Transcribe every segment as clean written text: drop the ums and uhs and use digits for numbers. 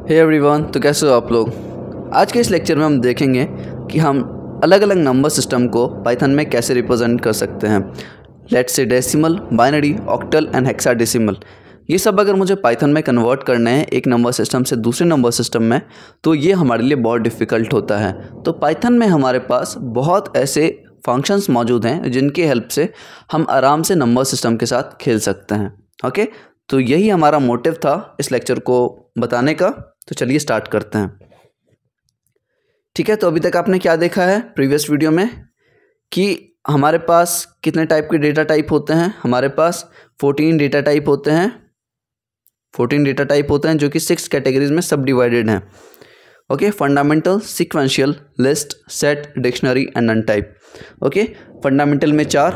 Hey everyone, तो कैसे हो आप लोग। आज के इस लेक्चर में हम देखेंगे कि हम अलग अलग नंबर सिस्टम को पाइथन में कैसे रिप्रेजेंट कर सकते हैं। Let's say decimal, binary, octal and hexadecimal. ये सब अगर मुझे पाइथन में कन्वर्ट करने हैं एक नंबर सिस्टम से दूसरे नंबर सिस्टम में, तो ये हमारे लिए बहुत डिफ़िकल्ट होता है। तो पाइथन में हमारे पास बहुत ऐसे फंक्शंस मौजूद हैं जिनकी हेल्प से हम आराम से नंबर सिस्टम के साथ खेल सकते हैं। ओके, तो यही हमारा मोटिव था इस लेक्चर को बताने का। तो चलिए स्टार्ट करते हैं। ठीक है, तो अभी तक आपने क्या देखा है प्रीवियस वीडियो में कि हमारे पास कितने टाइप के डेटा टाइप होते हैं। हमारे पास 14 डेटा टाइप होते हैं। 14 डेटा टाइप होते हैं जो कि 6 कैटेगरीज में सब डिवाइडेड हैं। Okay, fundamental, sequential, list, set, dictionary and none type. Okay, fundamental में 4,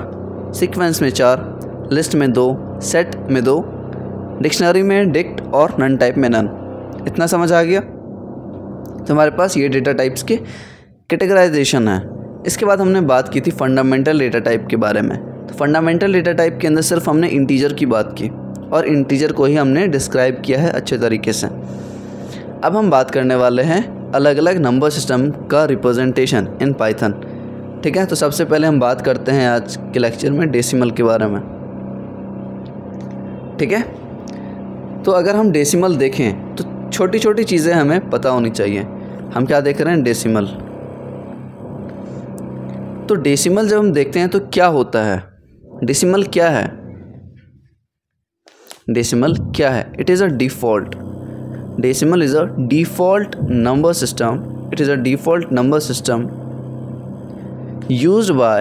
सीक्वेंस में 4, लिस्ट में 2, सेट में 2, डिक्शनरी में डिक्ट और नन टाइप में नन। इतना समझ आ गया। तो हमारे पास ये डेटा टाइप्स के कैटेगराइजेशन है। इसके बाद हमने बात की थी फंडामेंटल डेटा टाइप के बारे में। तो फंडामेंटल डेटा टाइप के अंदर सिर्फ हमने इंटीजर की बात की और इंटीजर को ही हमने डिस्क्राइब किया है अच्छे तरीके से। अब हम बात करने वाले हैं अलग अलग नंबर सिस्टम का रिप्रेजेंटेशन इन पाइथन। ठीक है, तो सबसे पहले हम बात करते हैं आज के लेक्चर में डेसिमल के बारे में। ठीक है, तो अगर हम डेसिमल देखें तो छोटी छोटी चीज़ें हमें पता होनी चाहिए। हम क्या देख रहे हैं, डेसिमल। तो डेसिमल जब हम देखते हैं तो क्या होता है, डेसिमल क्या है। डेसिमल क्या है? It is a default. Decimal is a default number system. It is a default number system used by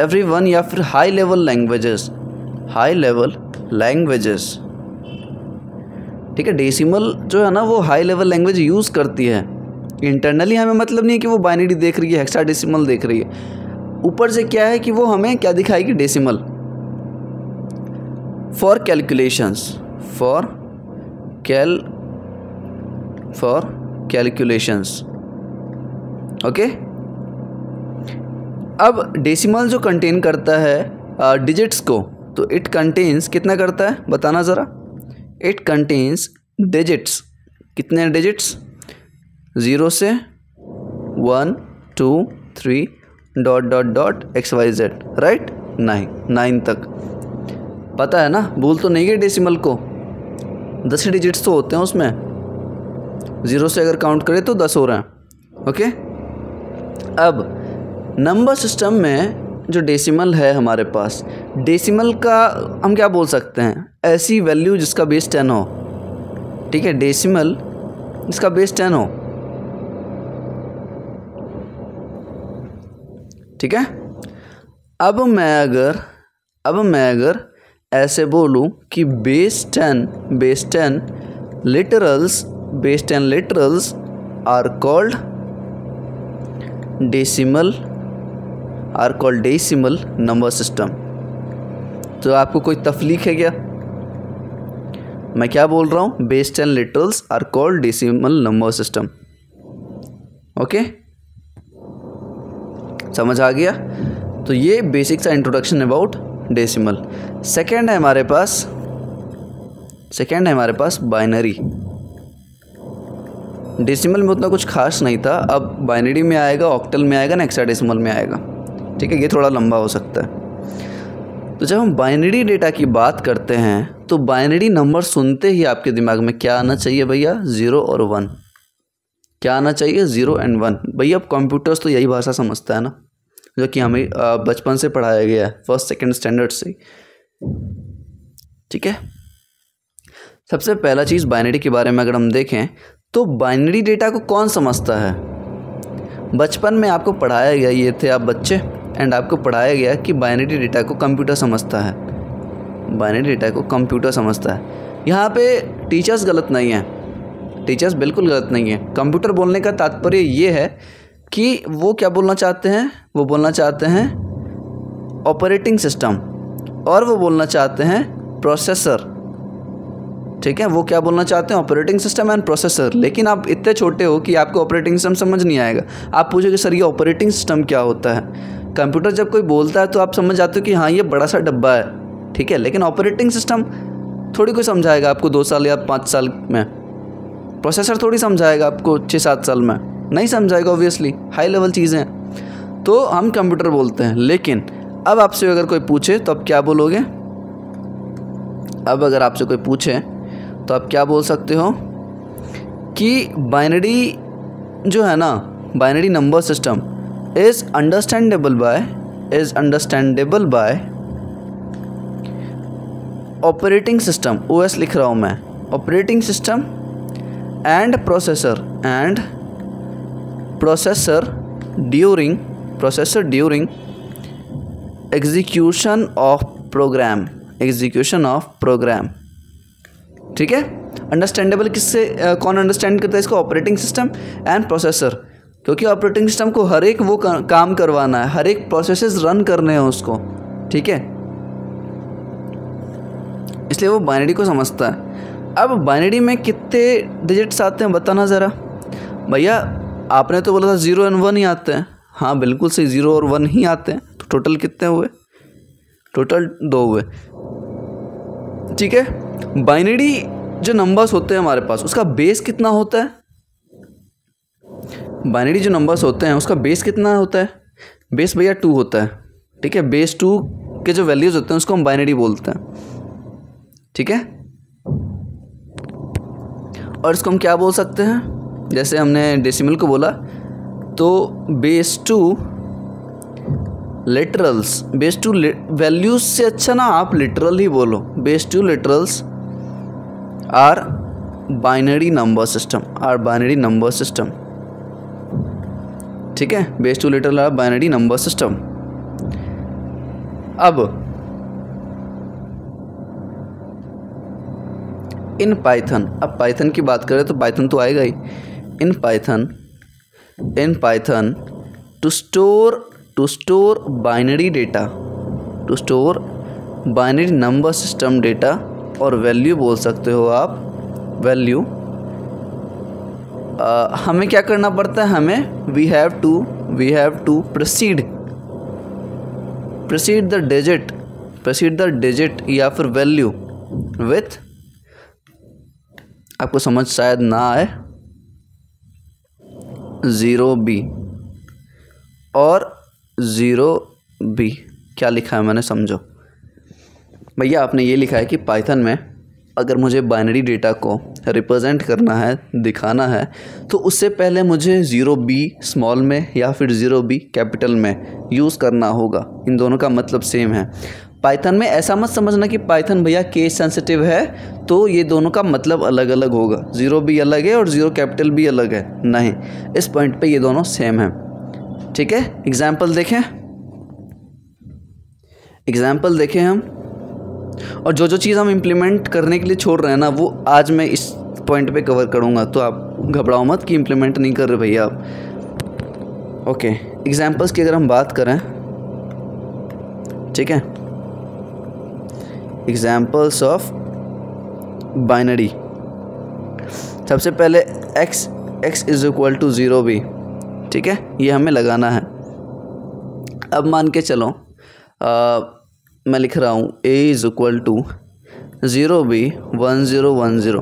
everyone या फिर हाई लेवल लैंग्वेजेस। ठीक है, डेसिमल जो है ना वो हाई लेवल लैंग्वेज यूज़ करती है। इंटरनली हमें मतलब नहीं है कि वो बाइनरी देख रही है, हेक्साडेसिमल देख रही है। ऊपर से क्या है कि वो हमें क्या दिखाएगी, डेसिमल। For calculations. ओके, अब डेसिमल जो कंटेन करता है डिजिट्स को, तो इट कंटेन्स कितना करता है बताना ज़रा। It contains digits. कितने डिजिट्स? 0 से 1 2 3 ... XYZ, राइट। 9 तक। पता है ना, भूल तो नहीं है डेसिमल को। 10 डिजिट्स तो होते हैं उसमें। 0 से अगर काउंट करें तो 10 हो रहे हैं। ओके, अब नंबर सिस्टम में जो डेसिमल है हमारे पास, डेसिमल का हम क्या बोल सकते हैं, ऐसी वैल्यू जिसका बेस 10 हो। ठीक है, डेसिमल जिसका बेस 10 हो। ठीक है, अब मैं अगर ऐसे बोलूं कि base 10 literals are called decimal number system. तो आपको कोई तफलीक है क्या? मैं क्या बोल रहा हूँ, base 10 literals are called decimal number system. Okay, समझ आ गया। तो ये बेसिक सा इंट्रोडक्शन अबाउट डेसिमल। सेकेंड है हमारे पास बाइनरी। डेसिमल में उतना कुछ खास नहीं था, अब बाइनरी में आएगा, ऑक्टल में आएगा ना, हेक्साडेसिमल में आएगा। ठीक है, ये थोड़ा लंबा हो सकता है। तो जब हम बाइनरी डेटा की बात करते हैं तो बाइनरी नंबर सुनते ही आपके दिमाग में क्या आना चाहिए भैया, 0 और 1। क्या आना चाहिए, 0 एंड 1। भैया अब कंप्यूटर्स तो यही भाषा समझता है ना, जो कि हमें बचपन से पढ़ाया गया है, 1st 2nd स्टैंडर्ड से। ठीक है, सबसे पहला चीज़ बाइनरी के बारे में अगर हम देखें तो बाइनरी डेटा को कौन समझता है। बचपन में आपको पढ़ाया गया, ये थे आप बच्चे, एंड आपको पढ़ाया गया कि बाइनरी डेटा को कंप्यूटर समझता है। बाइनरी डेटा को कंप्यूटर समझता है। यहाँ पे टीचर्स गलत नहीं हैं, टीचर्स बिल्कुल गलत नहीं है। कंप्यूटर बोलने का तात्पर्य ये है कि वो क्या बोलना चाहते हैं, वो बोलना चाहते हैं ऑपरेटिंग सिस्टम, और वो बोलना चाहते हैं प्रोसेसर। ठीक है, वो क्या बोलना चाहते हैं, ऑपरेटिंग सिस्टम एंड प्रोसेसर। लेकिन आप इतने छोटे हो कि आपको ऑपरेटिंग सिस्टम समझ नहीं आएगा। आप पूछोगे सर ये ऑपरेटिंग सिस्टम क्या होता है। कंप्यूटर जब कोई बोलता है तो आप समझ जाते हो कि हाँ ये बड़ा सा डब्बा है, ठीक है। लेकिन ऑपरेटिंग सिस्टम थोड़ी कोई समझाएगा आपको 2 साल या 5 साल में। प्रोसेसर थोड़ी समझाएगा आपको 6-7 साल में, नहीं समझाएगा ऑब्वियसली, हाई लेवल चीज़ें हैं। तो हम कंप्यूटर बोलते हैं। लेकिन अब आपसे अगर कोई पूछे तो आप क्या बोलोगे? अब अगर आपसे कोई पूछे तो आप क्या बोल सकते हो कि बाइनरी जो है ना, binary number system is understandable by operating system, OS लिख रहा हूँ मैं, operating system and processor during execution of program. ठीक है, अंडरस्टैंडेबल किससे, कौन अंडरस्टैंड करता है इसको? ऑपरेटिंग सिस्टम एंड प्रोसेसर, क्योंकि ऑपरेटिंग सिस्टम को हर एक वो काम करवाना है, हर एक प्रोसेसेस रन करने हैं उसको। ठीक है, इसलिए वो बाइनरी को समझता है। अब बाइनरी में कितने डिजिट्स आते हैं बताना ज़रा। भैया आपने तो बोला था 0 और 1 ही आते हैं। हाँ बिल्कुल सही, 0 और 1 ही आते हैं। तो टोटल कितने हुए? टोटल 2 हुए। ठीक है, बाइनरी जो नंबर्स होते हैं हमारे पास, उसका बेस कितना होता है? बाइनरी जो नंबर्स होते हैं उसका बेस कितना होता है? बेस भैया 2 होता है। ठीक है, बेस 2 के जो वैल्यूज़ होते हैं उसको हम बाइनरी बोलते हैं। ठीक है, और इसको हम क्या बोल सकते हैं? जैसे हमने डेसिमल को बोला तो बेस 2 लिटरल्स, बेस 2 वैल्यूज से अच्छा ना आप लिटरल ही बोलो। Base 2 literals are binary number system. ठीक है, base 2 literal are binary number system. अब इन पाइथन, अब पाइथन की बात करें तो पाइथन तो आएगा ही। In Python to store binary data, to store binary number system data और वैल्यू बोल सकते हो आप। वैल्यू हमें क्या करना पड़ता है? हमें we have to proceed the digit या फिर वैल्यू विथ, आपको समझ शायद ना आए, 0b और 0b। क्या लिखा है मैंने, समझो भैया। आपने ये लिखा है कि पाइथन में अगर मुझे बाइनरी डेटा को रिप्रेजेंट करना है, दिखाना है, तो उससे पहले मुझे 0b स्मॉल में या फिर 0b कैपिटल में यूज़ करना होगा। इन दोनों का मतलब सेम है। पाइथन में ऐसा मत समझना कि पाइथन भैया केस सेंसिटिव है तो ये दोनों का मतलब अलग अलग होगा, 0b अलग है और 0 कैपिटल भी अलग है। नहीं, इस पॉइंट पे ये दोनों सेम हैं। ठीक है, एग्जाम्पल देखें हम, और जो चीज़ हम इम्प्लीमेंट करने के लिए छोड़ रहे हैं ना, वो आज मैं इस पॉइंट पे कवर करूँगा। तो आप घबराओ मत कि इम्प्लीमेंट नहीं कर रहे भैया आप। ओके, एग्जाम्पल्स की अगर हम बात करें, ठीक है, एग्जाम्पल्स ऑफ बाइनरी। सबसे पहले x is equal to 0b। ठीक है, ये हमें लगाना है। अब मान के चलो मैं लिख रहा हूँ a is equal to 0b 1010।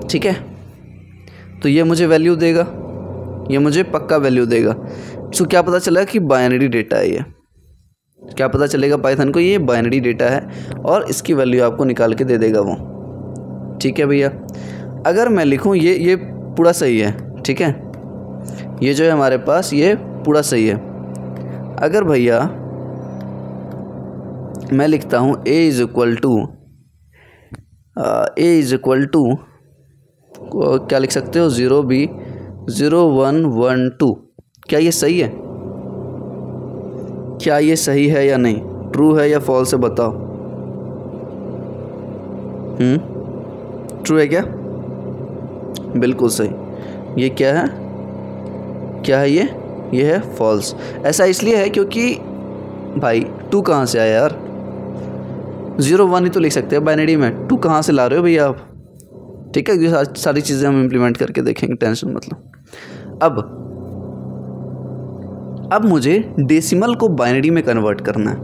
ठीक है, तो ये मुझे वैल्यू देगा, ये मुझे पक्का वैल्यू देगा। तो क्या पता चला कि बाइनरी डेटा है ये। क्या पता चलेगा पाइथन को? ये बाइनरी डेटा है और इसकी वैल्यू आपको निकाल के दे देगा वो। ठीक है भैया, अगर मैं लिखूँ ये पूरा सही है। ठीक है, ये जो है हमारे पास ये पूरा सही है। अगर भैया मैं लिखता हूँ a इज इक्वल टू क्या लिख सकते हो? 0b 0112। क्या ये सही है? क्या ये सही है या नहीं? ट्रू है या फॉल्स है बताओ। ट्रू है क्या? बिल्कुल सही। ये क्या है? क्या है ये है फॉल्स। ऐसा इसलिए है क्योंकि भाई 2 कहाँ से आया यार? 0-1 ही तो लिख सकते हैं बाइनरी में, 2 कहाँ से ला रहे हो भैया आप? ठीक है, ये सारी चीज़ें हम इम्प्लीमेंट करके देखेंगे, टेंशन मतलब। अब मुझे डेसिमल को बाइनरी में कन्वर्ट करना है।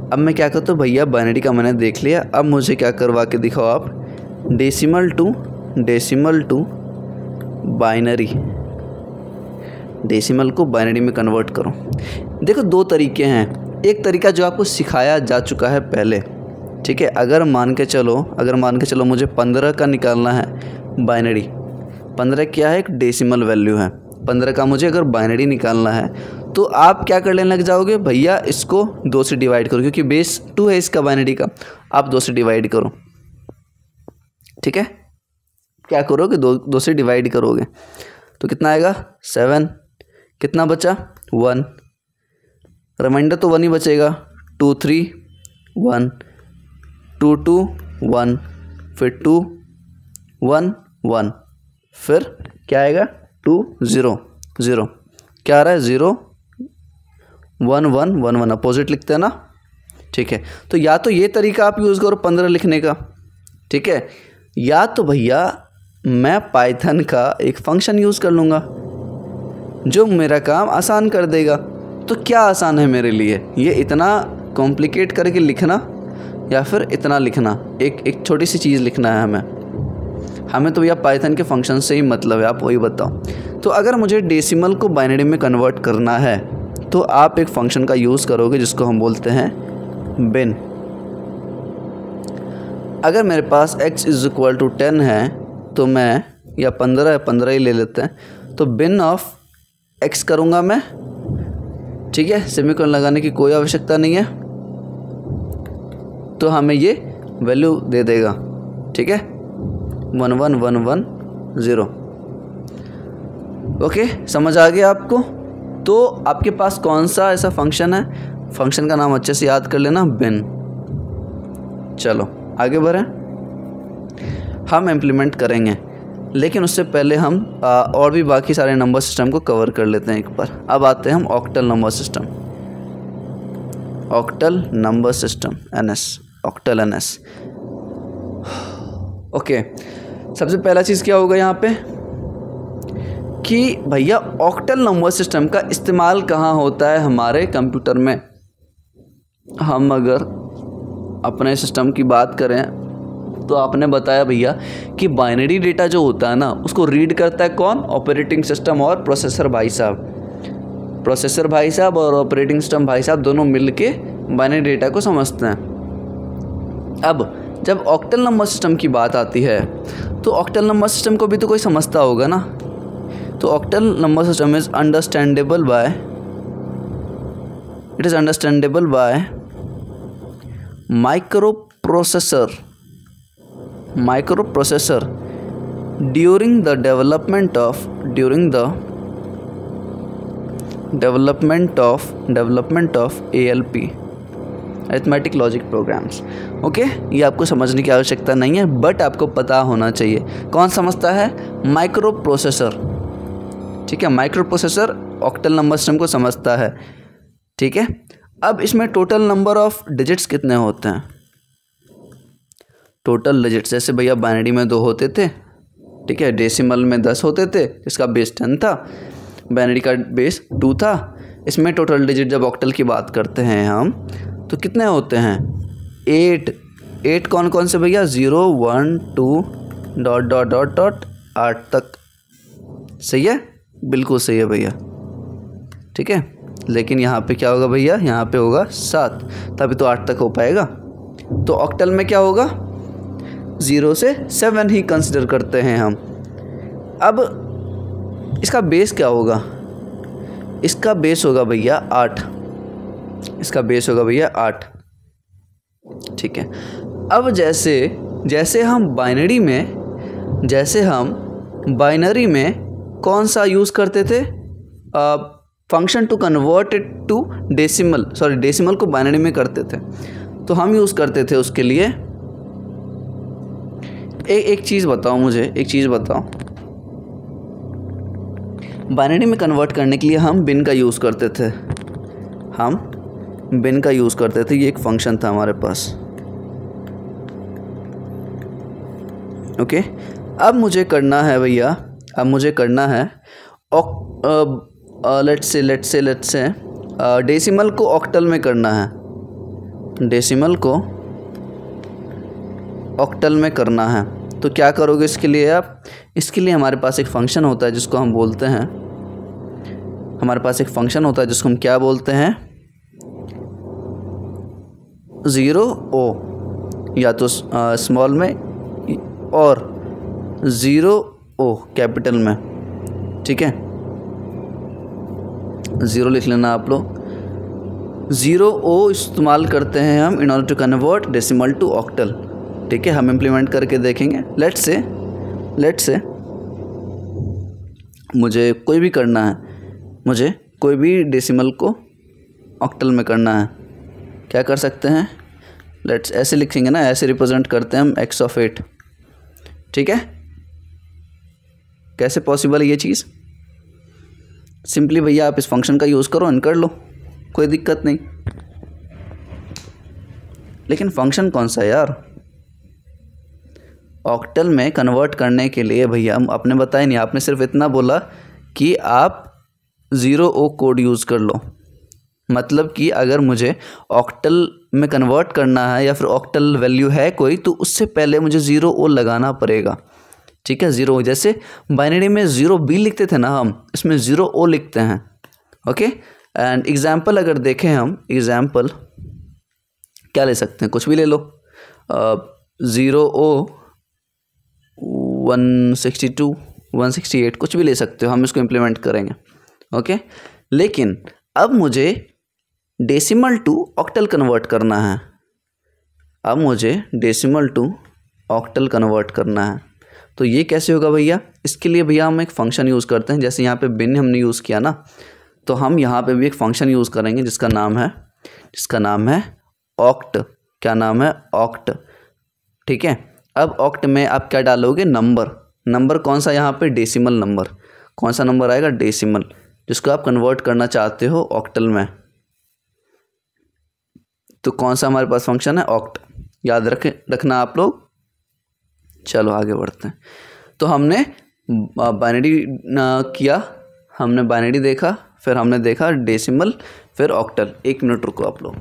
अब मैं क्या करता हूँ भैया, बाइनरी का मैंने देख लिया, अब मुझे क्या करवा के दिखाओ आप, डेसिमल टू बाइनरी, डेसिमल को बाइनरी में कन्वर्ट करो। देखो दो तरीके हैं, एक तरीका जो आपको सिखाया जा चुका है पहले, ठीक है। अगर मान के चलो मुझे 15 का निकालना है बाइनरी, 15 क्या है, एक डेसिमल वैल्यू है, 15 का मुझे अगर बाइनरी निकालना है तो आप क्या करने लग जाओगे भैया, इसको 2 से डिवाइड करो, क्योंकि बेस 2 है इसका बाइनरी का, आप 2 से डिवाइड करो, ठीक है। क्या करोगे, 2 से डिवाइड करोगे तो कितना आएगा 7, कितना बचा 1, रिमाइंडर तो 1 ही बचेगा, 2 3 1, 2 2 1, फिर 2 1 1, फिर क्या आएगा 2 0 0, क्या आ रहा है 0 1 1 1 1, अपोजिट लिखते हैं ना, ठीक है। तो या तो ये तरीका आप यूज़ करो 15 लिखने का, ठीक है, या तो भैया मैं पाइथन का एक फंक्शन यूज़ कर लूँगा जो मेरा काम आसान कर देगा। तो क्या आसान है मेरे लिए, ये इतना कॉम्प्लिकेट करके लिखना या फिर इतना लिखना, एक छोटी सी चीज़ लिखना है हमें तो भैया पाइथन के फंक्शन से ही मतलब है, आप वही बताओ। तो अगर मुझे डेसिमल को बाइनरी में कन्वर्ट करना है तो आप एक फंक्शन का यूज़ करोगे जिसको हम बोलते हैं बिन। अगर मेरे पास x = 10 है तो मैं, या 15 ही ले लेते हैं, तो बिन ऑफ x करूँगा मैं, ठीक है, सेमीकोलन लगाने की कोई आवश्यकता नहीं है, तो हमें ये वैल्यू दे देगा, ठीक है, 1 1 1 1 0। ओके, समझ आ गया आपको। तो आपके पास कौन सा ऐसा फंक्शन है, फंक्शन का नाम अच्छे से याद कर लेना, बिन। चलो आगे बढ़ें, हम इम्प्लीमेंट करेंगे, लेकिन उससे पहले हम और भी बाकी सारे नंबर सिस्टम को कवर कर लेते हैं एक बार। अब आते हैं हम octal number system, octal number system NS, octal NS। Okay, सबसे पहला चीज़ क्या होगा यहाँ पे कि भैया ऑक्टल नंबर सिस्टम का इस्तेमाल कहाँ होता है हमारे कंप्यूटर में। हम अगर अपने सिस्टम की बात करें तो आपने बताया भैया कि बाइनरी डेटा जो होता है ना, उसको रीड करता है कौन, ऑपरेटिंग सिस्टम और प्रोसेसर भाई साहब। प्रोसेसर भाई साहब और ऑपरेटिंग सिस्टम भाई साहब दोनों मिलके बाइनरी डेटा को समझते हैं। अब जब ऑक्टल नंबर सिस्टम की बात आती है तो ऑक्टल नंबर सिस्टम को भी तो कोई समझता होगा ना। तो octal number system is understandable by microprocessor during the development of ALP, arithmetic logic programs. Okay, ये आपको समझने की आवश्यकता नहीं है, बट आपको पता होना चाहिए। कौन समझता है, माइक्रो प्रोसेसर, ठीक है, micro processor octal number system को समझता है, ठीक है। अब इसमें टोटल नंबर ऑफ डिजिट्स कितने होते हैं, टोटल डिजिट्स, जैसे भैया बाइनरी में 2 होते थे, ठीक है, डेसिमल में 10 होते थे, इसका बेस 10 था, बाइनरी का बेस 2 था। इसमें टोटल डिजिट जब ऑक्टल की बात करते हैं हम तो कितने होते हैं, 8 कौन कौन से भैया, 0 1 2 ... 8 तक। सही है, बिल्कुल सही है भैया, ठीक है। लेकिन यहाँ पे क्या होगा भैया, यहाँ पे होगा 7, तभी तो 8 तक हो पाएगा। तो ऑक्टल में क्या होगा, 0 से 7 ही कंसिडर करते हैं हम। अब इसका बेस क्या होगा, इसका बेस होगा भैया 8, इसका बेस होगा भैया 8, ठीक है। अब जैसे हम बाइनरी में कौन सा यूज़ करते थे, function to convert it to decimal को बाइनरी में करते थे, तो हम यूज़ करते थे उसके लिए एक चीज़ बताओ मुझे, एक चीज़ बताओ, बाइनरी में कन्वर्ट करने के लिए हम बिन का यूज़ करते थे, ये एक फंक्शन था हमारे पास। ओके, अब मुझे करना है भैया, लेट्स से डेसिमल को ऑक्टल में करना है, डेसिमल को ऑक्टल में करना है तो क्या करोगे इसके लिए आप? इसके लिए हमारे पास एक फंक्शन होता है जिसको हम बोलते हैं, हमारे पास एक फंक्शन होता है जिसको हम क्या बोलते हैं, 0O, या तो स्मॉल में और 0O कैपिटल में। ठीक है, 0 लिख लेना आप लोग। 0O इस्तेमाल करते हैं हम in order to convert decimal to octal. ठीक है, हम इम्प्लीमेंट करके देखेंगे। लेट्स से मुझे कोई भी करना है, मुझे कोई भी डेसिमल को ऑक्टल में करना है, क्या कर सकते हैं? लेट्स ऐसे लिखेंगे ना, ऐसे रिप्रेजेंट करते हैं हम x ऑफ 8। ठीक है, कैसे पॉसिबल है ये चीज़? सिंपली भैया आप इस फंक्शन का यूज़ करो, कर लो, कोई दिक्कत नहीं। लेकिन फंक्शन कौन सा है यार? ऑक्टल में कन्वर्ट करने के लिए भैया हम आपने बताया नहीं, आपने सिर्फ इतना बोला कि आप 0O कोड यूज़ कर लो। मतलब कि अगर मुझे ऑक्टल में कन्वर्ट करना है या फिर ऑक्टल वैल्यू है कोई, तो उससे पहले मुझे 0O लगाना पड़ेगा। ठीक है, 0, जैसे बाइनरी में 0B लिखते थे ना हम, इसमें 0O लिखते हैं। ओके, एंड एग्जाम्पल अगर देखें हम, एग्जाम्पल क्या ले सकते हैं? कुछ भी ले लो, 0O 162 168 कुछ भी ले सकते हो, हम इसको इम्प्लीमेंट करेंगे। ओके, लेकिन अब मुझे डेसिमल टू ऑक्टल कन्वर्ट करना है। अब मुझे डेसिमल टू ऑक्टल कन्वर्ट करना है, तो ये कैसे होगा भैया? इसके लिए भैया हम एक फंक्शन यूज़ करते हैं। जैसे यहाँ पे बिन हमने यूज़ किया ना, तो हम यहाँ पे भी एक फंक्शन यूज़ करेंगे जिसका नाम है ऑक्ट। क्या नाम है? ऑक्ट। ठीक है, अब ऑक्ट में आप क्या डालोगे? नंबर कौन सा यहाँ पे? Decimal number. कौन सा नंबर आएगा? डेसिमल, जिसको आप कन्वर्ट करना चाहते हो ऑक्टल में। तो कौन सा हमारे पास फंक्शन है? ऑक्ट। याद रखना आप लोग। चलो आगे बढ़ते हैं। तो हमने बाइनरी किया, हमने बाइनरी देखा, फिर हमने देखा डेसिमल, फिर ऑक्टल। 1 मिनट रुको आप लोग।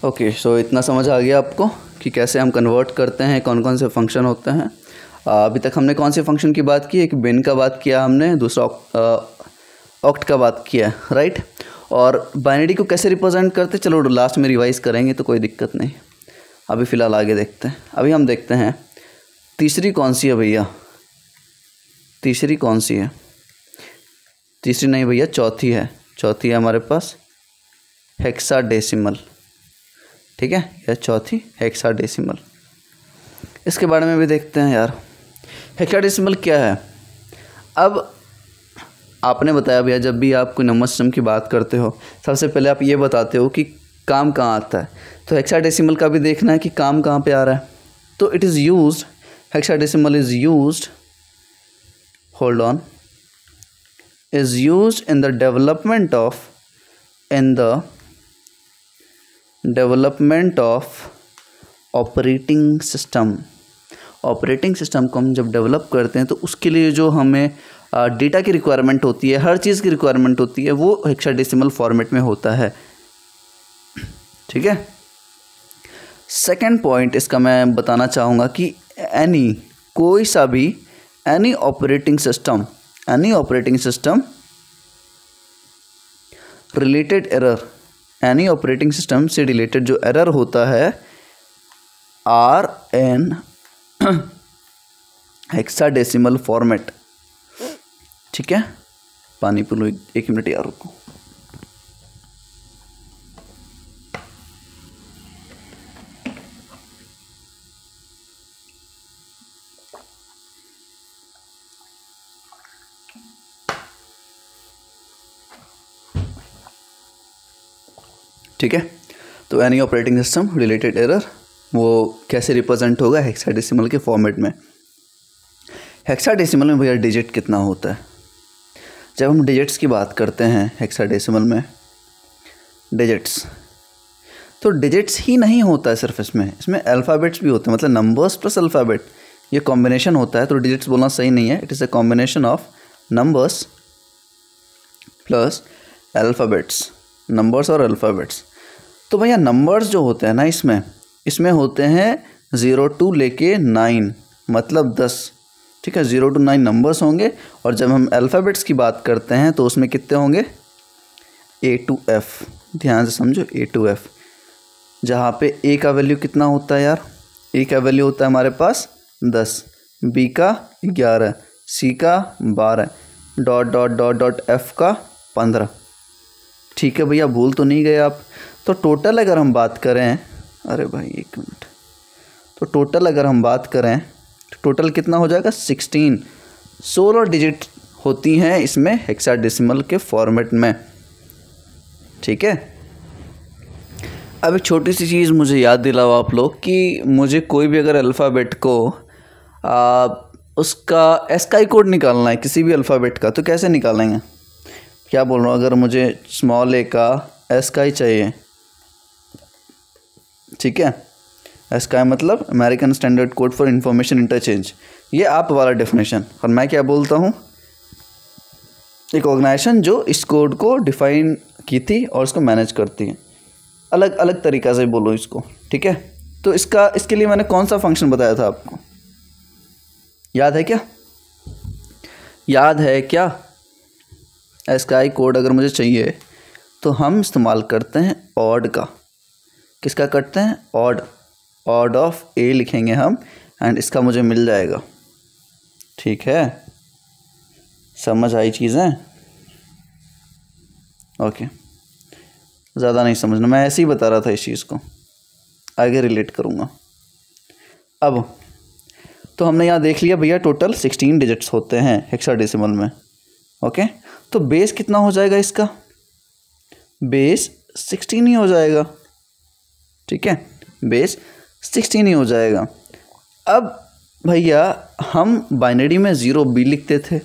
ओके, सो इतना समझ आ गया आपको कि कैसे हम कन्वर्ट करते हैं, कौन कौन से फंक्शन होते हैं। अभी तक हमने कौन से फंक्शन की बात की? एक बिन का बात किया हमने, दूसरा ऑक्ट का बात किया, राइट। और बाइनरी को कैसे रिप्रेजेंट करते, चलो लास्ट में रिवाइज करेंगे तो कोई दिक्कत नहीं। अभी फ़िलहाल आगे देखते हैं। अभी हम देखते हैं तीसरी कौन सी है भैया? तीसरी कौन सी है? तीसरी नहीं भैया, चौथी है। चौथी है हमारे पास हेक्साडेसिमल। ठीक है, यह चौथी हेक्साडेसिमल। इसके बारे में भी देखते हैं यार, हेक्साडेसिमल क्या है। अब आपने बताया भैया, जब भी आप कोई नंबर सिस्टम की बात करते हो, सबसे पहले आप ये बताते हो कि काम कहाँ आता है। तो हेक्साडेसिमल का भी देखना है कि काम कहाँ पे आ रहा है। तो it is used, hexadecimal is used, hold on, is used in the development of operating system. Operating system को हम जब डेवलप करते हैं तो उसके लिए जो हमें डेटा की रिक्वायरमेंट होती है, हर चीज़ की रिक्वायरमेंट होती है, वो हेक्साडेसिमल फॉर्मेट में होता है। ठीक है, सेकेंड पॉइंट इसका मैं बताना चाहूँगा कि कोई सा भी any operating system related error, any operating system से रिलेटेड जो एरर होता है आर एन हेक्साडेसिमल फॉर्मेट। ठीक है, पानी पी लो, 1 मिनट यार रुको। ठीक है, तो any operating system related error वो कैसे रिप्रेजेंट होगा, हेक्साडेसिमल के फॉर्मेट में। हेक्साडेसिमल में भैया डिजिट कितना होता है? जब हम डिजिट्स की बात करते हैं हेक्साडेसिमल में, डिजिट्स, तो डिजिट्स ही नहीं होता है सिर्फ, इसमें अल्फ़ाबेट्स भी होते हैं, मतलब नंबर्स प्लस अल्फ़ाबेट, ये कॉम्बिनेशन होता है। तो डिजिट्स बोलना सही नहीं है, it is a combination of numbers plus alphabets, numbers और अल्फ़ाबेट्स। तो भैया नंबर्स जो होते हैं ना, इसमें होते हैं 0 to लेके 9, मतलब 10, ठीक है। 0 to 9 नंबर्स होंगे, और जब हम अल्फ़ाबेट्स की बात करते हैं तो उसमें कितने होंगे? A to F, ध्यान से समझो, A to F, जहाँ पे A का वैल्यू कितना होता है यार? A का वैल्यू होता है हमारे पास 10, B का 11, C का 12, dot dot dot dot F का 15। ठीक है भैया, भूल तो नहीं गए आप? तो टोटल अगर हम बात करें, अरे भाई एक मिनट, तो टोटल अगर हम बात करें तो टोटल कितना हो जाएगा? 16 डिजिट होती हैं इसमें हेक्साडेसिमल के फॉर्मेट में, ठीक है। अब एक छोटी सी चीज़ मुझे याद दिलाओ आप लोग कि मुझे कोई भी अगर अल्फ़ाबेट को उसका एस्काई कोड निकालना है किसी भी अल्फ़ाबेट का, तो कैसे निकालेंगे? क्या बोल रहा हूँ, अगर मुझे स्मॉल ए का एस्काई चाहिए, ठीक है, एस्काई मतलब American standard code for information interchange, ये आप वाला डेफिनेशन, और मैं क्या बोलता हूँ, एक ऑर्गेनाइजेशन जो इस कोड को डिफ़ाइन की थी और इसको मैनेज करती है, अलग अलग तरीक़ा से बोलो इसको, ठीक है। तो इसके लिए मैंने कौन सा फंक्शन बताया था आपको, याद है क्या? याद है क्या? एस्काई कोड अगर मुझे चाहिए तो हम इस्तेमाल करते हैं ऑड का। किसका करते हैं? ऑड ऑफ ए लिखेंगे हम, एंड इसका मुझे मिल जाएगा, ठीक है। समझ आई चीज़ें? ओके, ज़्यादा नहीं समझना, मैं ऐसे ही बता रहा था इस चीज़ को, आगे रिलेट करूँगा। अब तो हमने यहाँ देख लिया भैया, टोटल 16 डिजिट्स होते हैं हेक्साडेसिमल में, ओके। तो बेस कितना हो जाएगा इसका? बेस 16 ही हो जाएगा, ठीक है, बेस 16 ही हो जाएगा। अब भैया हम बाइनरी में 0B लिखते थे,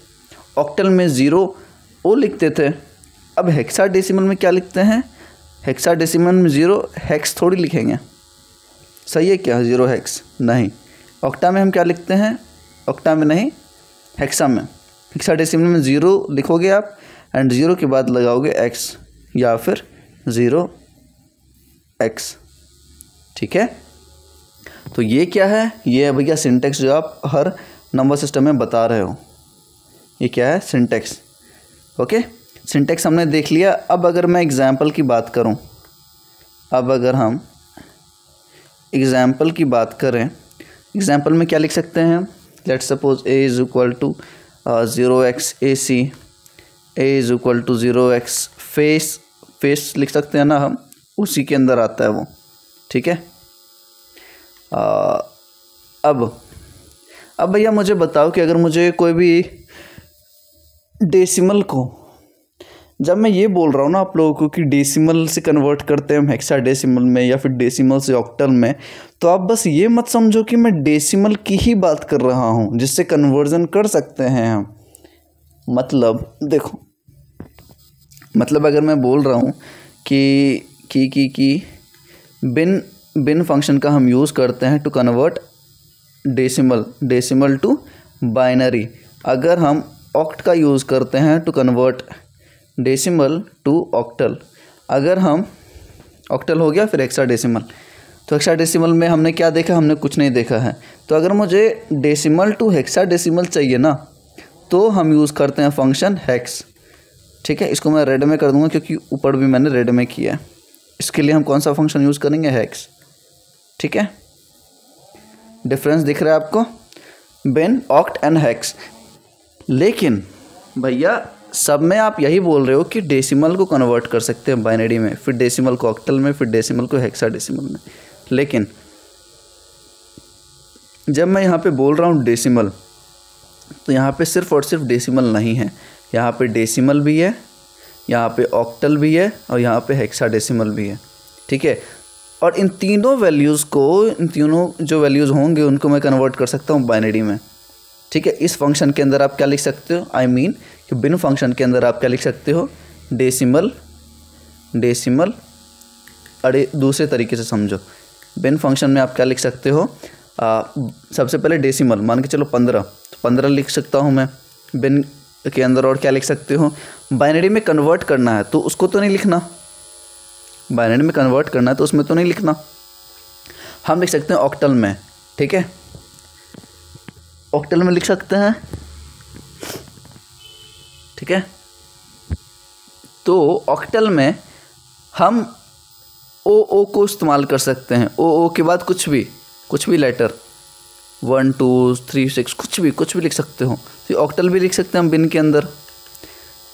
ऑक्टल में 0O लिखते थे, अब हेक्साडेसिमल में क्या लिखते हैं? हेक्साडेसिमल में 0 हेक्स थोड़ी लिखेंगे, सही है क्या? 0 हेक्स नहीं। ऑक्टा में हम क्या लिखते हैं? ऑक्टा में नहीं, हेक्सा में। हेक्साडेसिमल में 0 लिखोगे आप, एंड 0 के बाद लगाओगे x या फिर 0x, ठीक है। तो ये क्या है? ये है भैया सिंटेक्स जो आप हर नंबर सिस्टम में बता रहे हो, ये क्या है? Syntax, okay. सिंटेक्स हमने देख लिया। अब अगर मैं एग्जाम्पल की बात करूं, अब अगर हम एग्जाम्पल की बात करें, एग्जाम्पल में क्या लिख सकते हैं? Let's suppose a is equal to 0x AC, a is equal to 0x face लिख सकते हैं ना हम, उसी के अंदर आता है वो, ठीक है। अब भैया मुझे बताओ कि अगर मुझे कोई भी डेसिमल को, जब मैं ये बोल रहा हूँ ना आप लोगों को कि डेसिमल से कन्वर्ट करते हैं हम हेक्साडेसिमल में या फिर डेसिमल से ऑक्टल में, तो आप बस ये मत समझो कि मैं डेसिमल की ही बात कर रहा हूँ जिससे कन्वर्जन कर सकते हैं हम। मतलब देखो, मतलब अगर मैं बोल रहा हूँ कि बिन फंक्शन का हम यूज़ करते हैं to convert decimal to binary, अगर हम ऑक्ट का यूज़ करते हैं to convert decimal to octal, अगर हम ऑक्टल हो गया फिर हेक्साडेसिमल, तो हेक्साडेसिमल में हमने क्या देखा? हमने कुछ नहीं देखा है। तो अगर मुझे डेसिमल टू हेक्साडेसिमल चाहिए ना, तो हम यूज़ करते हैं फंक्शन हेक्स, ठीक है। इसको मैं रेड में कर दूंगा क्योंकि ऊपर भी मैंने रेड में किया है। इसके लिए हम कौन सा फंक्शन यूज़ करेंगे? हेक्स, ठीक है। डिफरेंस दिख रहा है आपको? बिन, ऑक्ट एंड हेक्स। लेकिन भैया सब में आप यही बोल रहे हो कि डेसिमल को कन्वर्ट कर सकते हैं बाइनरी में, फिर डेसिमल को ऑक्टल में, फिर डेसिमल को हेक्साडेसिमल में। लेकिन जब मैं यहाँ पे बोल रहा हूँ डेसिमल, तो यहाँ पे सिर्फ और सिर्फ डेसिमल नहीं है, यहाँ पे डेसिमल भी है, यहाँ पे ऑक्टल भी है, और यहाँ पे हेक्साडेसिमल भी है, ठीक है। और इन तीनों वैल्यूज़ को, इन तीनों जो वैल्यूज़ होंगे उनको मैं कन्वर्ट कर सकता हूँ बाइनरी में। ठीक है, इस फंक्शन के अंदर आप क्या लिख सकते हो, आई मीन कि बिन फंक्शन के अंदर आप क्या लिख सकते हो, डेसिमल। अरे दूसरे तरीके से समझो, बिन फंक्शन में आप क्या लिख सकते हो, सबसे पहले डेसिमल मान के चलो 15, तो 15 लिख सकता हूँ मैं बिन के अंदर। और क्या लिख सकते हो, बाइनरी में कन्वर्ट करना है तो उसको तो नहीं लिखना, बाइनरी में कन्वर्ट करना है तो उसमें तो नहीं लिखना, हम लिख सकते हैं ऑक्टल में। ठीक है, ऑक्टल में लिख सकते हैं। ठीक है, तो ऑक्टल में हम ओ को इस्तेमाल कर सकते हैं। ओ के बाद कुछ भी लेटर 1 2 3 6 कुछ भी लिख सकते हो। तो ऑक्टल भी लिख सकते हैं हम बिन के अंदर।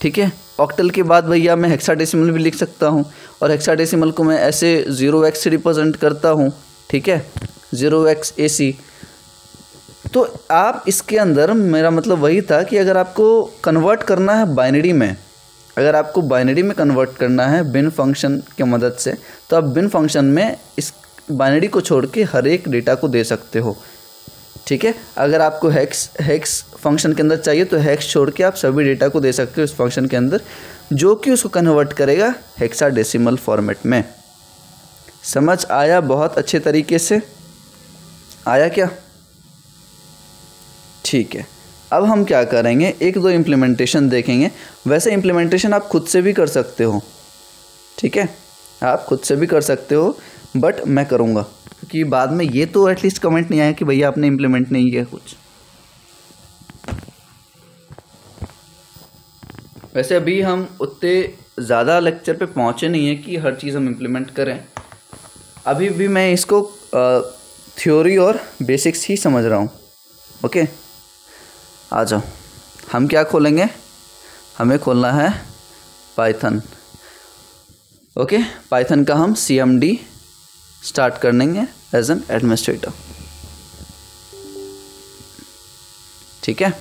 ठीक है, ऑक्टल के बाद भैया मैं हेक्साडेसिमल भी लिख सकता हूँ, और हेक्साडेसिमल को मैं ऐसे 0x से रिप्रेजेंट करता हूँ। ठीक है, 0x AC। तो आप इसके अंदर, मेरा मतलब वही था कि अगर आपको कन्वर्ट करना है बाइनरी में, अगर आपको बाइनरी में कन्वर्ट करना है बिन फंक्शन की मदद से, तो आप बिन फंक्शन में इस बाइनरी को छोड़ के हर एक डेटा को दे सकते हो। ठीक है, अगर आपको हेक्स फंक्शन के अंदर चाहिए तो हेक्स छोड़ के आप सभी डेटा को दे सकते हो इस फंक्शन के अंदर, जो कि उसको कन्वर्ट करेगा हेक्साडेसिमल फॉर्मेट में। समझ आया? बहुत अच्छे तरीके से आया क्या? ठीक है, अब हम क्या करेंगे, 1-2 इम्प्लीमेंटेशन देखेंगे। वैसे इम्प्लीमेंटेशन आप खुद से भी कर सकते हो। ठीक है, आप खुद से भी कर सकते हो, बट मैं करूँगा क्योंकि बाद में ये तो एटलीस्ट कमेंट नहीं आया कि भैया आपने इम्प्लीमेंट नहीं किया कुछ। वैसे अभी हम उतने ज़्यादा लेक्चर पे पहुँचे नहीं हैं कि हर चीज़ हम इम्प्लीमेंट करें। अभी भी मैं इसको थ्योरी और बेसिक्स ही समझ रहा हूँ। ओके, आ जाओ, हम क्या खोलेंगे, हमें खोलना है पाइथन। ओके, पाइथन का हम CMD स्टार्ट कर देंगे एज एन एडमिनिस्ट्रेटर। ठीक है,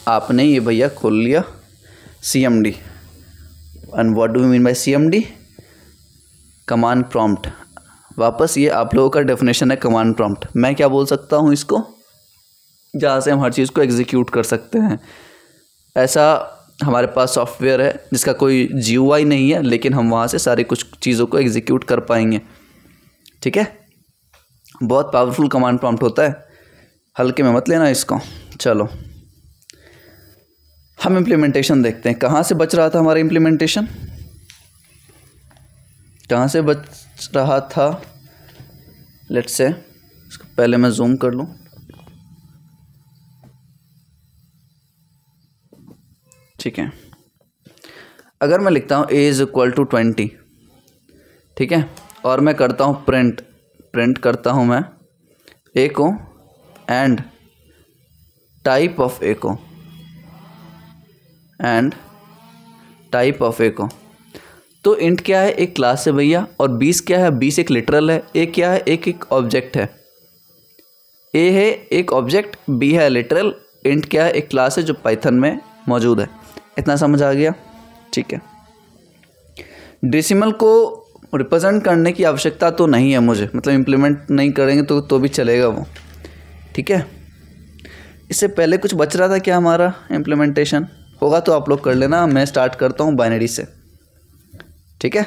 आपने ये भैया खोल लिया CMD। And what do we mean by CMD? Command prompt. वापस ये आप लोगों का डेफिनेशन है कमांड प्रॉम्प्ट। मैं क्या बोल सकता हूँ इसको, जहाँ से हम हर चीज़ को एग्जीक्यूट कर सकते हैं। ऐसा हमारे पास सॉफ्टवेयर है जिसका कोई GUI नहीं है, लेकिन हम वहाँ से सारी कुछ चीज़ों को एग्जीक्यूट कर पाएंगे। ठीक है, बहुत पावरफुल कमांड प्रॉम्प्ट होता है, हल्के में मत लेना इसको। चलो हम इम्प्लीमेंटेशन देखते हैं। कहाँ से बच रहा था हमारा इम्प्लीमेंटेशन, कहाँ से बच रहा था? लेट्स से इसको पहले मैं जूम कर लूँ। ठीक है, अगर मैं लिखता हूँ a = 20, ठीक है, और मैं करता हूँ प्रिंट करता हूँ मैं a को एंड टाइप ऑफ a को एंड टाइप ऑफ a को, तो इंट क्या है, एक क्लास है भैया, और 20 क्या है, 20 एक लिटरल है, a क्या है, एक ऑब्जेक्ट है। a है एक ऑब्जेक्ट, b है लिटरल, इंट क्या है, एक क्लास है जो पाइथन में मौजूद है। इतना समझ आ गया? ठीक है, डेसिमल को रिप्रेजेंट करने की आवश्यकता तो नहीं है मुझे, मतलब इम्प्लीमेंट नहीं करेंगे तो भी चलेगा वो। ठीक है, इससे पहले कुछ बच रहा था क्या हमारा इम्प्लीमेंटेशन? होगा तो आप लोग कर लेना, मैं स्टार्ट करता हूँ बाइनरी से। ठीक है,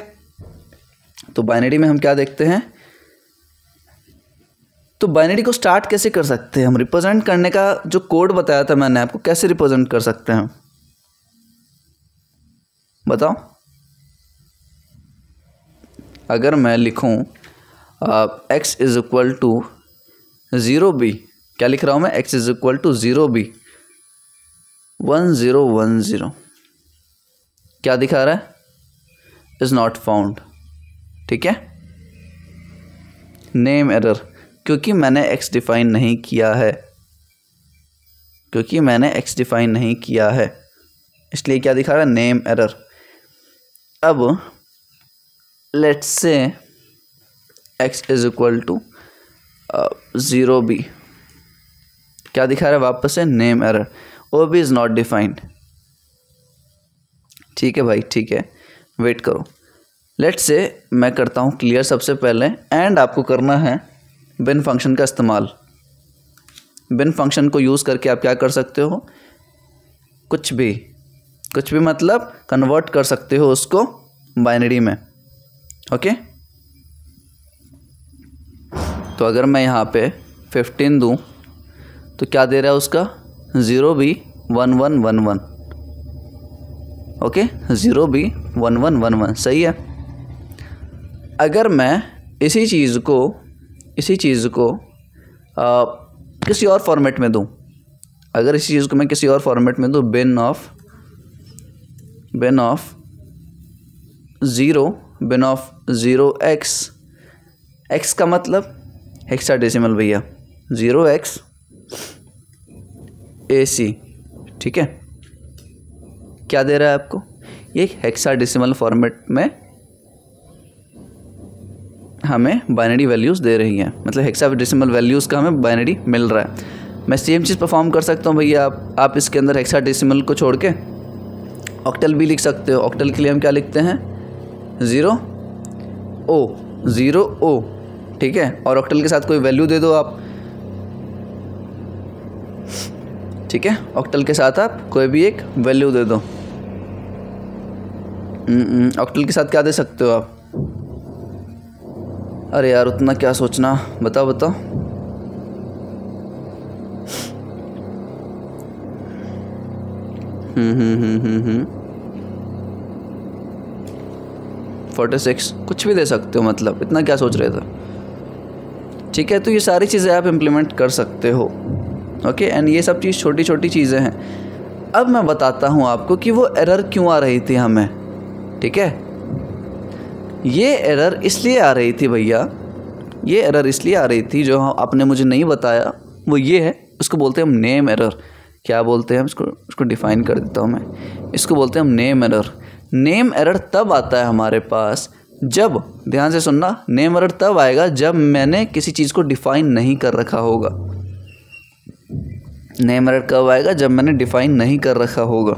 तो बाइनरी में हम क्या देखते हैं, तो बाइनरी को स्टार्ट कैसे कर सकते हैं हम? रिप्रेजेंट करने का जो कोड बताया था मैंने आपको, कैसे रिप्रेजेंट कर सकते हैं बताओ? अगर मैं लिखूं x = 0b, क्या लिख रहा हूं मैं, x = 0b 1010, क्या दिखा रहा है, इज नॉट फाउंड। ठीक है, नेम एरर, क्योंकि मैंने x डिफाइन नहीं किया है, इसलिए क्या दिखा रहा है, नेम एरर। अब लेट्स से x = 0b, क्या दिखा रहा है वापस से, name error, OB is not defined. ठीक है भाई, ठीक है, वेट करो, लेट्स से मैं करता हूँ क्लियर सबसे पहले, एंड आपको करना है बिन फंक्शन का इस्तेमाल। बिन फंक्शन को यूज़ करके आप क्या कर सकते हो, कुछ भी मतलब कन्वर्ट कर सकते हो उसको बाइनरी में। ओके, तो अगर मैं यहाँ पे 15 दूँ तो क्या दे रहा है उसका 0B1111। ओके, 0B1111 सही है। अगर मैं इसी चीज़ को किसी और फॉर्मेट में दूँ, अगर इसी चीज़ को मैं किसी और फॉर्मेट में दूँ, बिन ऑफ 0x का मतलब हेक्साडेसिमल भैया, 0x AC, ठीक है। क्या दे रहा है आपको, ये हेक्साडेसिमल फॉर्मेट में हमें बाइनरी वैल्यूज़ दे रही हैं, मतलब हेक्साडेसिमल वैल्यूज़ का हमें बाइनरी मिल रहा है। मैं सेम चीज़ परफॉर्म कर सकता हूँ भैया, आप इसके अंदर हेक्साडेसिमल को छोड़ के ऑक्टल भी लिख सकते हो। ऑक्टल के लिए हम क्या लिखते हैं, 0O, ठीक है, और ऑक्टल के साथ कोई वैल्यू दे दो आप, ठीक है, ऑक्टल के साथ आप कोई भी एक वैल्यू दे दो। ऑक्टल के साथ क्या दे सकते हो आप, अरे यार उतना क्या सोचना, बताओ 46 कुछ भी दे सकते हो, मतलब इतना क्या सोच रहे थे, ठीक है। तो ये सारी चीज़ें आप इम्प्लीमेंट कर सकते हो। ओके, एंड ये सब चीज़ छोटी छोटी चीज़ें हैं। अब मैं बताता हूँ आपको कि वो एरर क्यों आ रही थी हमें, ठीक है। ये एरर इसलिए आ रही थी भैया, ये एरर इसलिए आ रही थी जो आपने मुझे नहीं बताया, वो ये है, उसको बोलते हैं हम नेम एरर। क्या बोलते हैं उसको डिफ़ाइन कर देता हूँ मैं, इसको बोलते हैं हम नेम एरर। नेम एरर तब आता है हमारे पास जब, ध्यान से सुनना, नेम एरर तब आएगा जब मैंने किसी चीज़ को डिफ़ाइन नहीं कर रखा होगा। नेम एरर कब आएगा, जब मैंने डिफ़ाइन नहीं कर रखा होगा।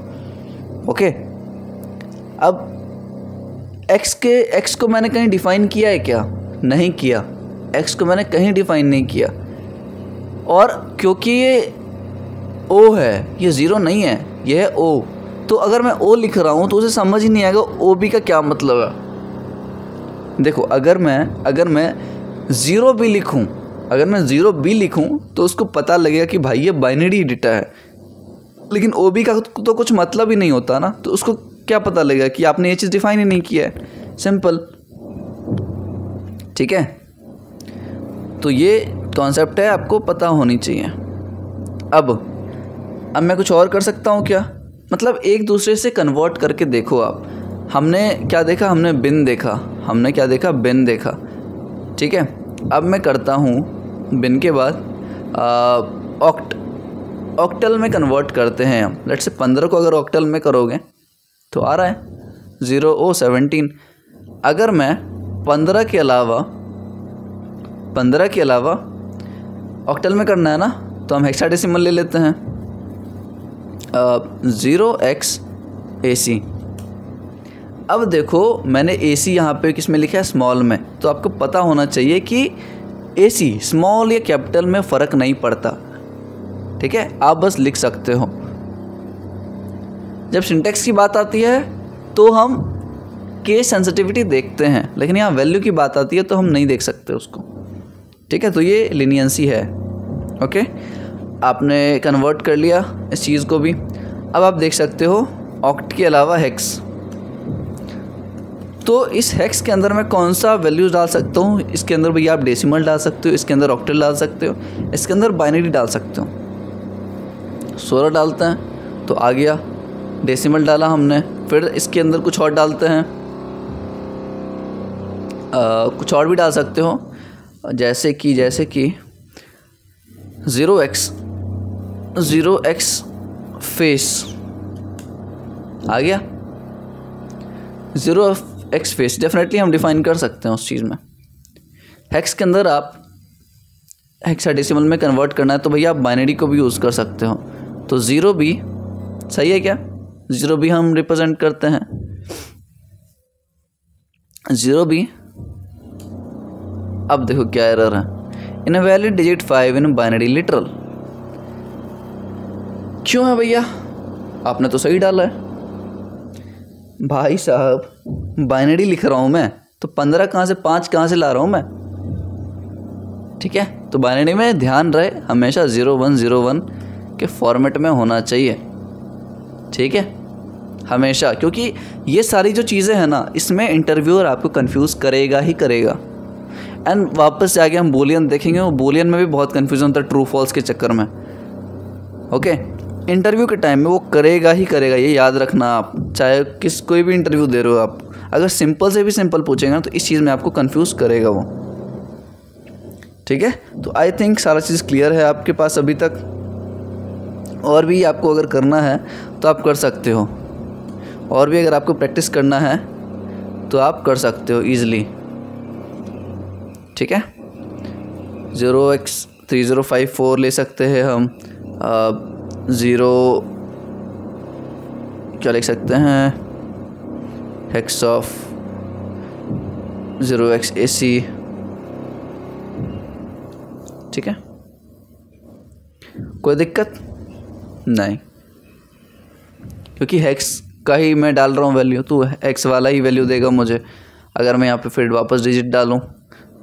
ओके, अब एक्स को मैंने कहीं डिफ़ाइन किया है क्या, नहीं किया। एक्स को मैंने कहीं डिफ़ाइन नहीं किया, और क्योंकि ये ओ है, ये 0 नहीं है, ये है ओ, तो अगर मैं ओ लिख रहा हूँ तो उसे समझ ही नहीं आएगा ओ बी का क्या मतलब है। देखो, अगर मैं 0B लिखूँ, अगर मैं 0B लिखूँ तो उसको पता लगेगा कि भाई ये बाइनरी डेटा है, लेकिन OB का तो कुछ मतलब ही नहीं होता ना, तो उसको क्या पता लगेगा कि आपने ये चीज़ डिफाइन ही नहीं किया है। सिंपल, ठीक है। तो ये कॉन्सेप्ट है, आपको पता होनी चाहिए। अब मैं कुछ और कर सकता हूँ क्या, मतलब एक दूसरे से कन्वर्ट करके देखो आप। हमने क्या देखा, हमने बिन देखा, हमने क्या देखा, बिन देखा, ठीक है। अब मैं करता हूँ बिन के बाद ऑक्टल में कन्वर्ट करते हैं हम। लेट्स से 15 को अगर ऑक्टल में करोगे तो आ रहा है 0O17। अगर मैं 15 के अलावा ऑक्टल में करना है ना, तो हम हेक्साडेसिमल ले लेते हैं, 0x AC। अब देखो, मैंने AC यहाँ पे किस में लिखा है, स्मॉल में, तो आपको पता होना चाहिए कि AC स्मॉल या कैपिटल में फ़र्क नहीं पड़ता, ठीक है, आप बस लिख सकते हो। जब सिंटेक्स की बात आती है तो हम केस सेंसिटिविटी देखते हैं, लेकिन यहाँ वैल्यू की बात आती है तो हम नहीं देख सकते उसको, ठीक है। तो ये लीनियंसी है। ओके, आपने कन्वर्ट कर लिया इस चीज़ को भी। अब आप देख सकते हो ऑक्ट के अलावा हेक्स, तो इस हेक्स के अंदर मैं कौन सा वैल्यूज़ डाल सकता हूँ, इसके अंदर भैया आप डेसिमल डाल सकते हो, इसके अंदर ऑक्टल डाल सकते हो, इसके अंदर बाइनरी डाल सकते हो। 16 डालते हैं तो आ गया, डेसिमल डाला हमने, फिर इसके अंदर कुछ और डालते हैं, कुछ और भी डाल सकते हो, जैसे कि 0x फेस आ गया, 0x फेस डेफिनेटली हम डिफाइन कर सकते हैं उस चीज़ में। हेक्स के अंदर आप हेक्साडेसिमल में कन्वर्ट करना है तो भैया आप बाइनरी को भी यूज़ कर सकते हो। तो 0B सही है क्या, 0B हम रिप्रेजेंट करते हैं, 0 भी। अब देखो क्या एरर है, invalid digit 5 in binary literal. क्यों है भैया, आपने तो सही डाला है। भाई साहब बाइनरी लिख रहा हूँ मैं, तो 15 कहाँ से 5 कहाँ से ला रहा हूँ मैं। ठीक है, तो बाइनरी में ध्यान रहे हमेशा 0101 के फॉर्मेट में होना चाहिए। ठीक है, हमेशा, क्योंकि ये सारी जो चीज़ें हैं ना, इसमें इंटरव्यूअर आपको कंफ्यूज करेगा ही करेगा। एंड वापस से आगे हम बूलियन देखेंगे, वो बूलियन में भी बहुत कन्फ्यूजन होता है ट्रू फॉल्स के चक्कर में। ओके, इंटरव्यू के टाइम में वो करेगा ही करेगा, ये याद रखना आप। चाहे कोई भी इंटरव्यू दे रहे हो आप, अगर सिंपल से भी सिंपल पूछेगा ना तो इस चीज़ में आपको कंफ्यूज करेगा वो। ठीक है, तो आई थिंक सारा चीज़ क्लियर है आपके पास अभी तक। और भी आपको अगर करना है तो आप कर सकते हो, और भी अगर आपको प्रैक्टिस करना है तो आप कर सकते हो ईज़िली। ठीक है, 0x3054 ले सकते हैं हम, 0 क्या लिख सकते हैं, हेक्स ऑफ 0xAC। ठीक है, कोई दिक्कत नहीं, क्योंकि हेक्स का ही मैं डाल रहा हूँ वैल्यू, तो हेक्स वाला ही वैल्यू देगा मुझे। अगर मैं यहाँ पे फिर वापस डिजिट डालूँ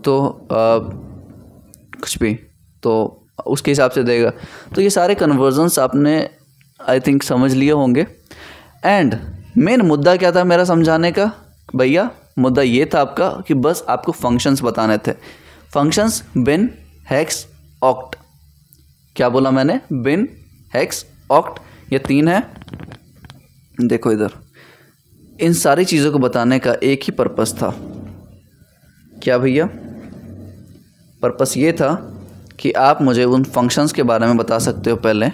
तो कुछ भी, तो उसके हिसाब से देगा। तो ये सारे कन्वर्जन्स आपने आई थिंक समझ लिए होंगे। एंड मेन मुद्दा क्या था मेरा समझाने का भैया, मुद्दा ये था आपका कि बस आपको फंक्शंस बताने थे। फंक्शंस बिन, हेक्स, ऑक्ट। क्या बोला मैंने, बिन, हेक्स, ऑक्ट, ये 3 है। देखो इधर, इन सारी चीज़ों को बताने का एक ही पर्पस था। क्या भैया, पर्पस ये था कि आप मुझे उन फंक्शंस के बारे में बता सकते हो। पहले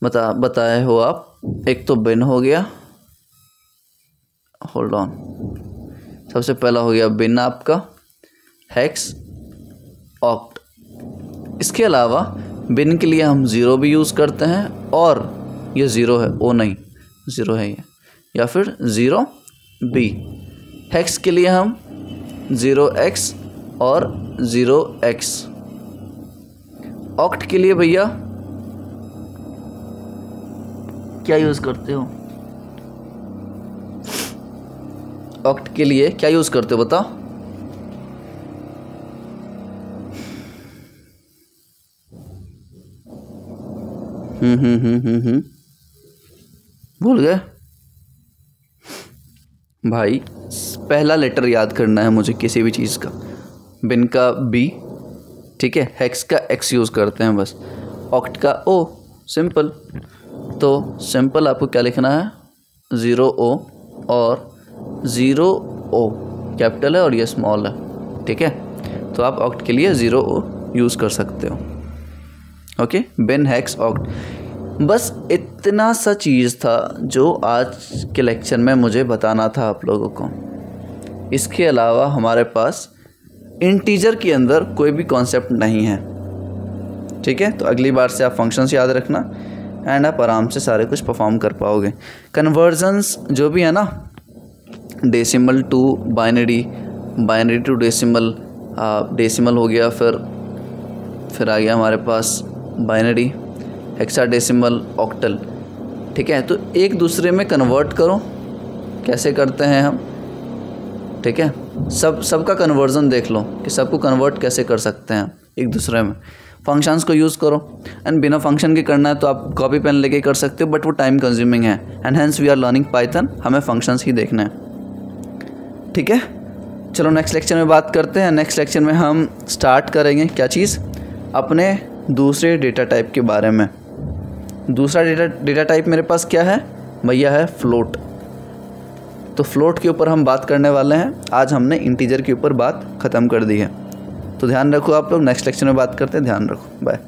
बताए हो आप, एक तो बिन हो गया, होल्ड ऑन, सबसे पहला हो गया बिन आपका, हेक्स, ऑक्ट। इसके अलावा बिन के लिए हम 0 भी यूज़ करते हैं, और ये 0 है, ओ नहीं 0 है ये, या फिर 0b। हेक्स के लिए हम 0x और 0x। ऑक्ट के लिए भैया क्या यूज़ करते हो, ऑक्ट के लिए क्या यूज़ करते हो बताओ। भूल गए भाई, पहला लेटर याद करना है मुझे किसी भी चीज़ का। बिन का B, ठीक है, हेक्स का X यूज़ करते हैं बस, ऑक्ट का O, सिंपल। तो सिंपल आपको क्या लिखना है, 0O और 0O कैपिटल है और ये स्मॉल है। ठीक है, तो आप ऑक्ट के लिए 0O यूज़ कर सकते हो। ओके, बिन, हेक्स, ऑक्ट, बस इतना सा चीज़ था जो आज के लेक्चर में मुझे बताना था आप लोगों को। इसके अलावा हमारे पास इंटीजर के अंदर कोई भी कॉन्सेप्ट नहीं है। ठीक है, तो अगली बार से आप फंक्शंस याद रखना एंड आप आराम से सारे कुछ परफॉर्म कर पाओगे। कन्वर्जन्स जो भी है ना, decimal to binary, binary to decimal, decimal हो गया, फिर आ गया हमारे पास बाइनरी, हेक्साडेसिमल, ऑक्टल। ठीक है, तो एक दूसरे में कन्वर्ट करो, कैसे करते हैं हम। ठीक है, सबका कन्वर्जन देख लो कि सबको कन्वर्ट कैसे कर सकते हैं एक दूसरे में। फंक्शंस को यूज़ करो, एंड बिना फंक्शन के करना है तो आप कॉपी पेन लेके कर सकते हो, बट वो टाइम कंज्यूमिंग है, and hence we are learning Python, हमें फंक्शंस ही देखना है। ठीक है, चलो नेक्स्ट लेक्चर में बात करते हैं। नेक्स्ट लेक्चर में हम स्टार्ट करेंगे क्या चीज़, अपने दूसरे डेटा टाइप के बारे में। दूसरा डेटा टाइप मेरे पास क्या है भैया, है फ्लोट। तो फ्लोट के ऊपर हम बात करने वाले हैं। आज हमने इंटीजर के ऊपर बात ख़त्म कर दी है। तो ध्यान रखो आप लोग, नेक्स्ट लेक्चर में बात करते हैं। ध्यान रखो, बाय।